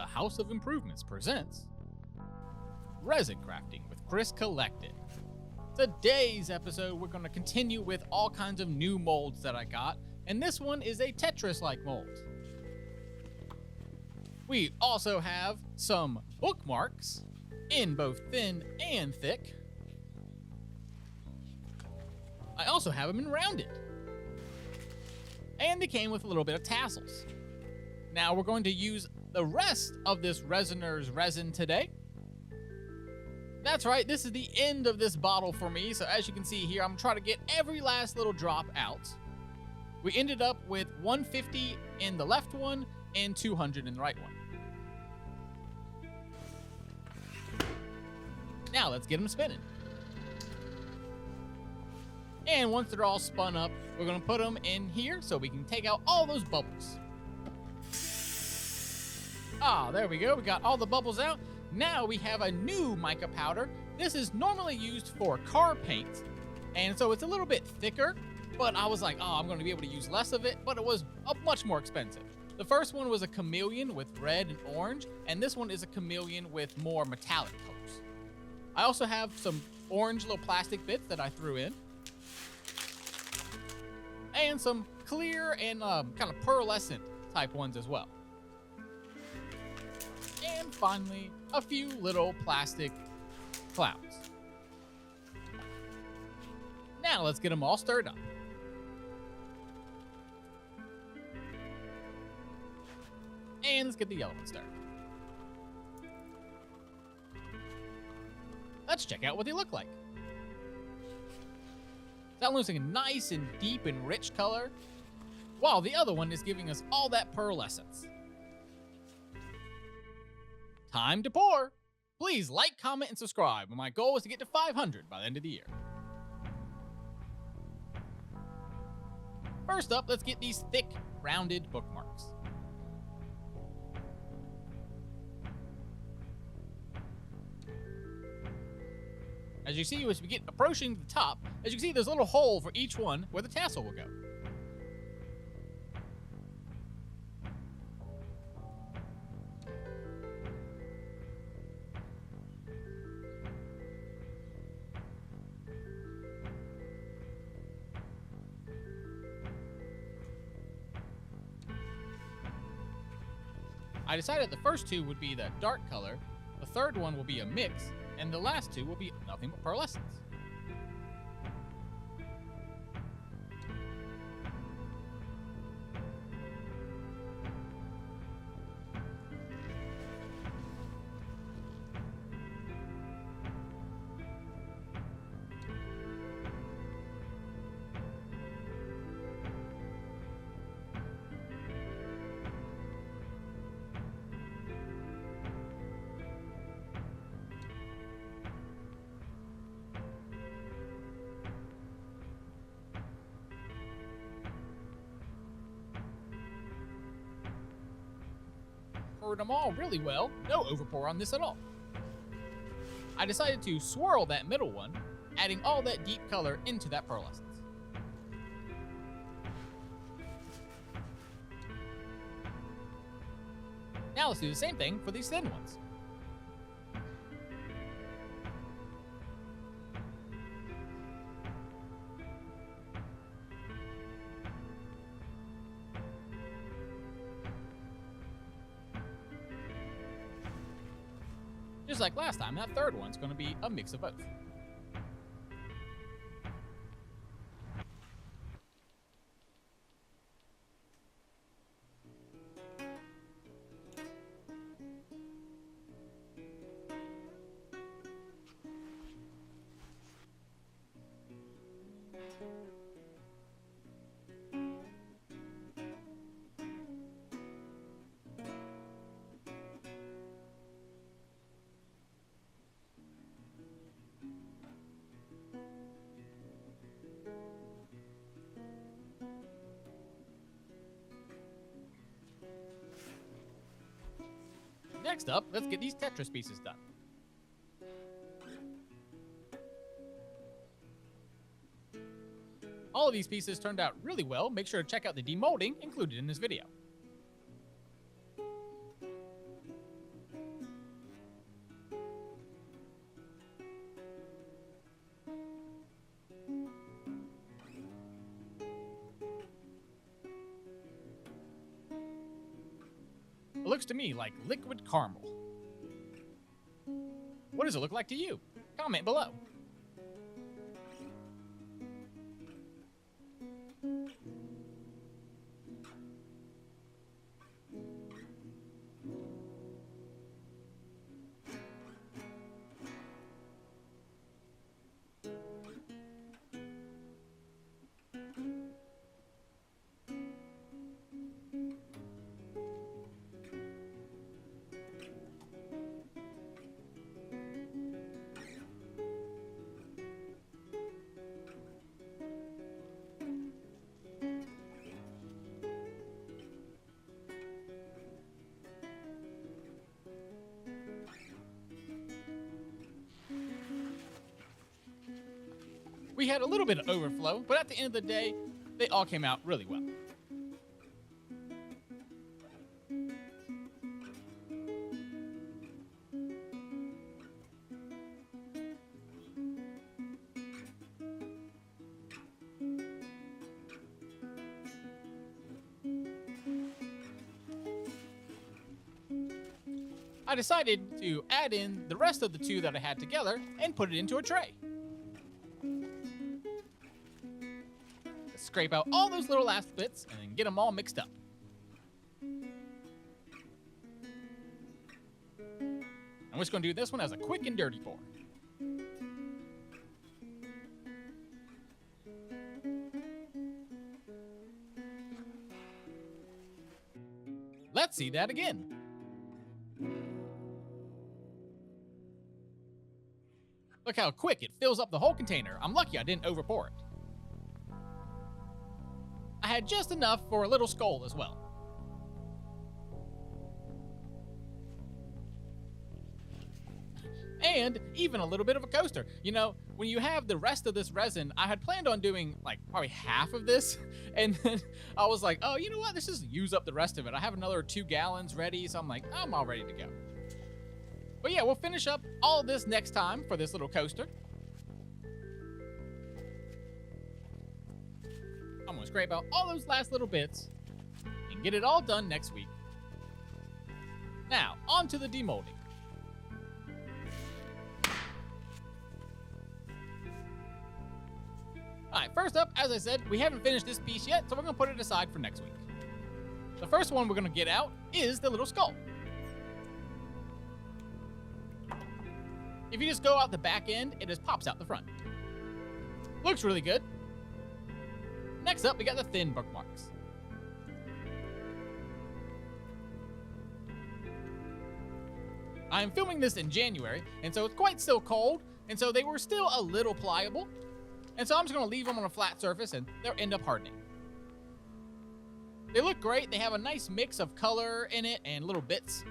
the House of Improvements presents Resin Crafting with Chris Collected. Today's episode, we're going to continue with all kinds of new molds that I got, and this one is a Tetris-like mold. We also have some bookmarks in both thin and thick. I also have them in rounded. And they came with a little bit of tassels. Now we're going to use the rest of this resiners resin today. That's right, this is the end of this bottle for me. So as you can see here, I'm trying to get every last little drop out. We ended up with 150 in the left one and 200 in the right one. Now let's get them spinning. And once they're all spun up, we're going to put them in here so we can take out all those bubbles. Ah, there we go. We got all the bubbles out. Now we have a new mica powder. This is normally used for car paint, and so it's a little bit thicker, but I was like, oh, I'm going to be able to use less of it, but it was much more expensive. The first one was a chameleon with red and orange, and this one is a chameleon with more metallic colors. I also have some orange little plastic bits that I threw in, and some clear and kind of pearlescent type ones as well. And finally, a few little plastic clouds. Now let's get them all stirred up. And let's get the yellow one stirred. Let's check out what they look like. That one's like a nice and deep and rich color, while the other one is giving us all that pearlescence. Time to pour! Please like, comment, and subscribe. My goal is to get to 500 by the end of the year. First up, let's get these thick, rounded bookmarks. As you see, as we get approaching the top, as you can see, there's a little hole for each one where the tassel will go. I decided the first two would be the dark color, the third one will be a mix, and the last two will be nothing but pearlescence. Poured them all really well, no overpour on this at all. I decided to swirl that middle one, adding all that deep color into that pearlescence. Now let's do the same thing for these thin ones. Just like last time, that third one's going to be a mix of both. Next up, let's get these Tetris pieces done. All of these pieces turned out really well. Make sure to check out the demolding included in this video. It looks to me like liquid caramel. What does it look like to you? Comment below. We had a little bit of overflow, but at the end of the day, they all came out really well. I decided to add in the rest of the two that I had together and put it into a tray. Scrape out all those little last bits and then get them all mixed up. I'm just going to do this one as a quick and dirty pour. Let's see that again. Look how quick it fills up the whole container. I'm lucky I didn't overpour it. I had just enough for a little skull as well. And even a little bit of a coaster. You know, when you have the rest of this resin, I had planned on doing like probably half of this. And then I was like, oh, you know what? Let's just use up the rest of it. I have another 2 gallons ready. So I'm like, I'm all ready to go. But yeah, we'll finish up all of this next time for this little coaster. I'm gonna scrape out all those last little bits and get it all done next week. Now, on to the demolding. Alright, first up, as I said, we haven't finished this piece yet, so we're gonna put it aside for next week. The first one we're gonna get out is the little skull. If you just go out the back end, it just pops out the front. Looks really good. Next up, we got the thin bookmarks. I'm filming this in January, and so it's quite still cold, and so they were still a little pliable. And so I'm just going to leave them on a flat surface, and they'll end up hardening. They look great. They have a nice mix of color in it and little bits.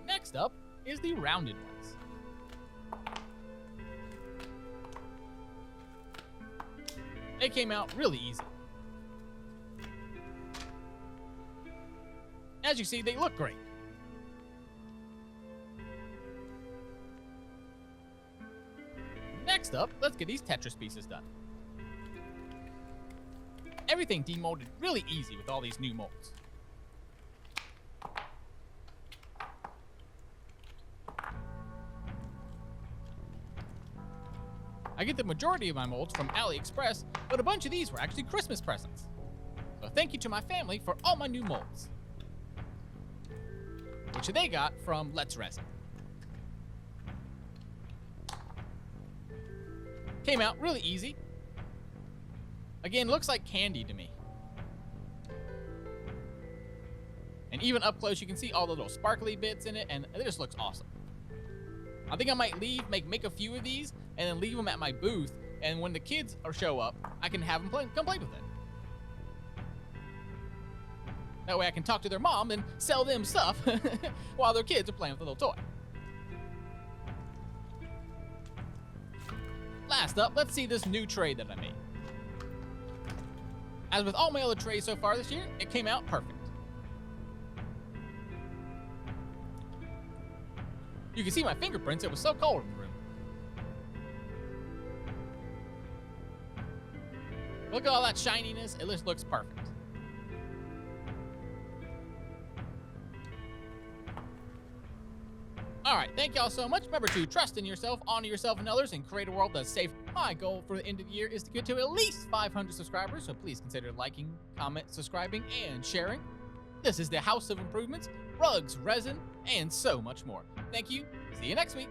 Next up is the rounded ones. They came out really easy. As you see, they look great. Next up, let's get these Tetris pieces done. Everything demolded really easy with all these new molds. I get the majority of my molds from AliExpress, but a bunch of these were actually Christmas presents. So thank you to my family for all my new molds, which they got from Let's Resin. Came out really easy. Again, looks like candy to me. And even up close, you can see all the little sparkly bits in it, and it just looks awesome. I think I might make a few of these, and then leave them at my booth, and when the kids show up, I can have them come play with it. That way I can talk to their mom and sell them stuff while their kids are playing with the little toy. Last up, let's see this new tray that I made. As with all my other trays so far this year, it came out perfect. You can see my fingerprints, it was so cold in the room. Look at all that shininess. It just looks perfect. All right, thank y'all so much. Remember to trust in yourself, honor yourself and others, and create a world that's safe. My goal for the end of the year is to get to at least 500 subscribers, so please consider liking, comment, subscribing, and sharing. This is the House of Improvements, rugs, resin, and so much more. Thank you. See you next week.